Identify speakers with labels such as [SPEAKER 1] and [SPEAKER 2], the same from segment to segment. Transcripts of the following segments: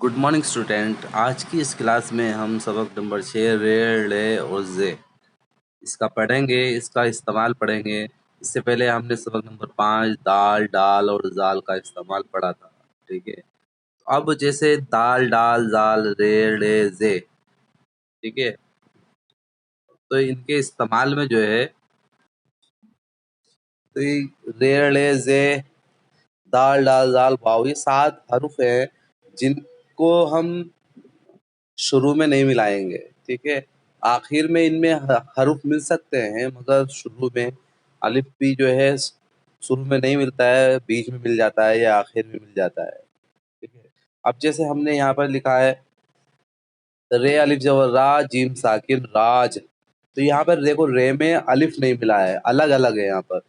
[SPEAKER 1] Good morning student. आज की इस क्लास में हम सबक नंबर 6 रे ले और जे इसका पढ़ेंगे, इसका इस्तेमाल पढ़ेंगे। इससे पहले हमने सबक नंबर 5 दाल डाल और जाल का इस्तेमाल पढ़ा था। ठीक है, अब जैसे दाल डाल जाल रे ले जे, ठीक है, तो इनके इस्तेमाल में जो है तो ये रे ले जे दाल डाल जाल वाव, ये 7 हरूफ हैं जिनको हम शुरू में नहीं मिलाएंगे। ठीक है, आखिर में इनमें हरूफ मिल सकते हैं, मगर शुरू में अलिफ भी जो है शुरू में नहीं मिलता है, बीच में मिल जाता है या आखिर में मिल जाता है। ठीक है, अब जैसे हमने यहाँ पर लिखा है रे अलिफ जबर रा जीम साकिन राज, तो यहाँ पर देखो रे में अलिफ नहीं मिला है, अलग अलग है। यहाँ पर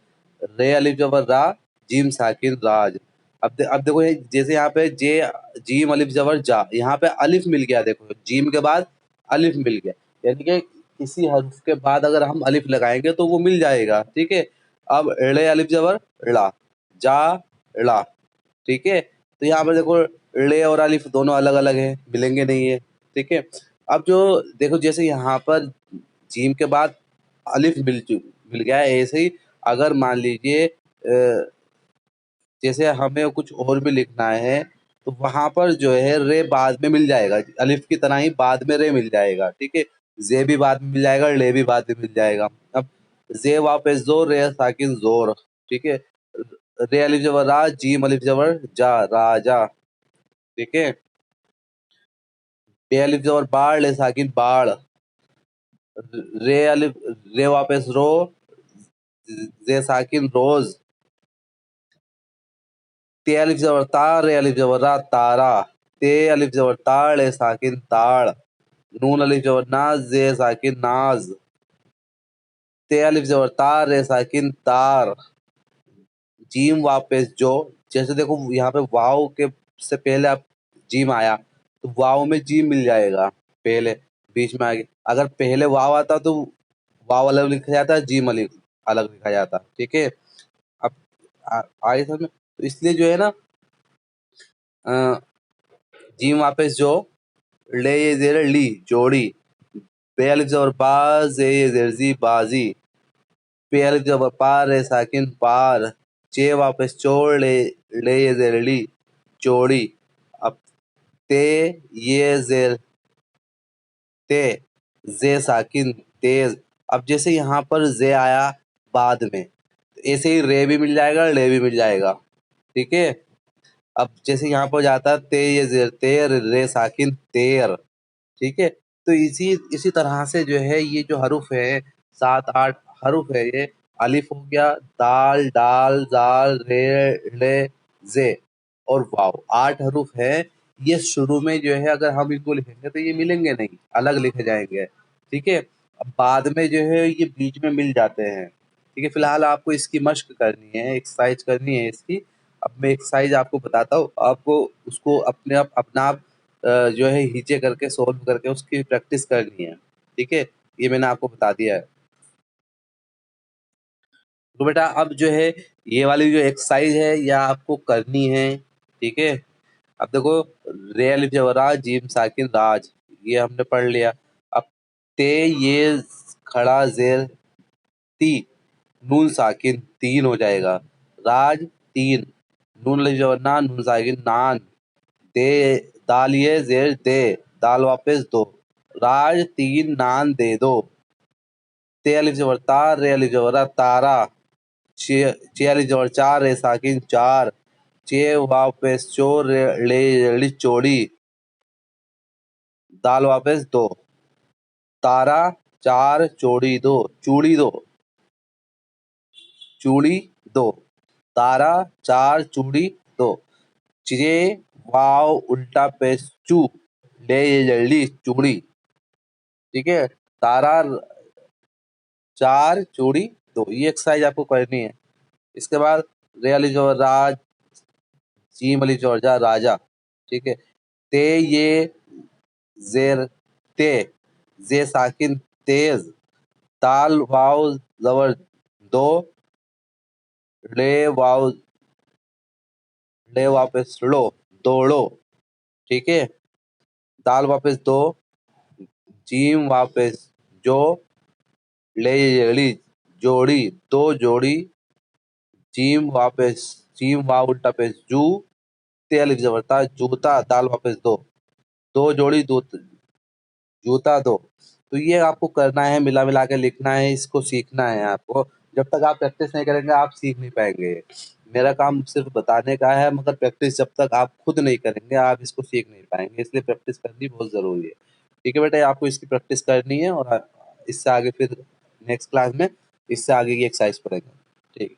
[SPEAKER 1] रे अलिफ जबर रा जीम साकिन राज। अब देखो जैसे यहाँ पे जे जीम अलिफ जबर जा, यहाँ पे अलिफ मिल गया, देखो जीम के बाद अलिफ मिल गया, यानी कि किसी हर्फ के बाद अगर हम अलिफ लगाएंगे तो वो मिल जाएगा। ठीक है, अब रे अलिफ जबर ला जा ला, ठीक है, तो यहाँ पर देखो ले और अलिफ दोनों अलग अलग है, मिलेंगे नहीं है। ठीक है, अब जो देखो जैसे यहाँ पर जीम के बाद अलिफ मिल गया है, ऐसे ही अगर मान लीजिए जैसे हमें कुछ और भी लिखना है तो वहां पर जो है रे बाद में मिल जाएगा, अलिफ की तरह ही बाद में रे मिल जाएगा। ठीक है, जे भी बाद में मिल जाएगा, ले भी बाद में मिल जाएगा। अब जे वापस जोर रे साकिन जोर, ठीक है, रे अलिफ जबर रा जीम अलिफ जबर जा राजा। ठीक है, बे अलिफ जबर बाढ़ ले साकिन बाढ़, रे अलिफ रे वापस रो जे साकिन रोज, ते अलिफ जबर तार रे अलिफ जबर रा तारा, ते अलिफ जबर ताड़ ले साकिन ताड़, नून अलिफ जबर नाज जे साकिन नाज, ते अलिफ जबर तार रे साकिन तार, जीम वापस जो, जैसे देखो यहाँ पे वाव के से पहले आप जीम आया तो वाव में जीम मिल जाएगा, पहले बीच में आगे अगर पहले वाव आता तो वाव अलग लिखा जाता, जीम अलग लिखा जाता। ठीक है, अब आगे समझ में, तो इसलिए जो है ना जीम वापस जो ले ये जेर ली जोड़ी, बे अलिफ जबर बाज ये जेरजी बाजी, पे अलिफ जबर पार रे साकिन पार, चे वापस चोड़ ले ये जेर ली चोड़ी। अब ते ये जेर ते जे साकिन तेज, अब जैसे यहाँ पर जे आया बाद में तो ऐसे ही रे भी मिल जाएगा, ले भी मिल जाएगा। ठीक है, अब जैसे यहाँ पर जाता है ते ये जेर तेर रे साकिन तेर। ठीक है, तो इसी इसी तरह से जो है ये जो हरूफ है 7-8 हरूफ है, ये अलिफ हो गया, दाल डाल जाल रे ले जे और वाव, 8 हरूफ है। ये शुरू में जो है अगर हम इनको लिखेंगे तो ये मिलेंगे नहीं, अलग लिखे जाएंगे। ठीक है, अब बाद में जो है ये बीच में मिल जाते हैं। ठीक है, फिलहाल आपको इसकी मश्क करनी है, एक्सरसाइज करनी है इसकी। अब मैं एक्सरसाइज आपको बताता हूँ, आपको उसको अपने आप अपना आप जो है नीचे करके सोल्व करके उसकी प्रैक्टिस करनी है। ठीक है, ये मैंने आपको बता दिया है। तो बेटा अब जो है ये वाली जो एक्सरसाइज है ये आपको करनी है। ठीक है, अब देखो रे अलिफ जबर रा जीम साकिन राज, ये हमने पढ़ लिया। अब ते ये खड़ा जेर ती, नून साकिन तीन हो जाएगा, राज तीन, नून अलिफ जबर ना नून साकिन नान, दे दाल ये जेर दे, दाल वापस दो, राज तीन नान दे दो, ते अलिफ जबर तार रे अलिफ जबर रा, तारा, चे अलिफ जबर चार रे साकिन चार, चे वापस चोर रे ले ली चोड़ी, दाल वापस दो, तारा चार चोड़ी दो, चूड़ी दो, चूड़ी दो, तारा चार चूड़ी दो, चे वाव उल्टा पेश चू ले ये जल्दी चूड़ी। ठीक है, तारा चार चूड़ी दो, ये एक्सरसाइज आपको करनी है। इसके बाद रे अली जो राज, जीम अली जो राजा। ठीक है, ते ये जेर ते, जे साकिन तेज, ताल वाव जबर दो, ले वाव ले वापस लो दौड़ो। ठीक है, दाल वापस दो, जीम वापस जो, ले ली जोड़ी, दो जोड़ी, जीम वाव उल्टा पेश जू, ते अलिफ जबर ता, जूता, दाल वापस दो जोड़ी जूता दो। तो ये आपको करना है, मिला मिला के लिखना है, इसको सीखना है आपको। जब तक आप प्रैक्टिस नहीं करेंगे आप सीख नहीं पाएंगे। मेरा काम सिर्फ बताने का है, मगर प्रैक्टिस जब तक आप खुद नहीं करेंगे आप इसको सीख नहीं पाएंगे, इसलिए प्रैक्टिस करनी बहुत जरूरी है। ठीक है बेटा, आपको इसकी प्रैक्टिस करनी है और इससे आगे फिर नेक्स्ट क्लास में इससे आगे की एक्सरसाइज पढ़ेंगे। ठीक।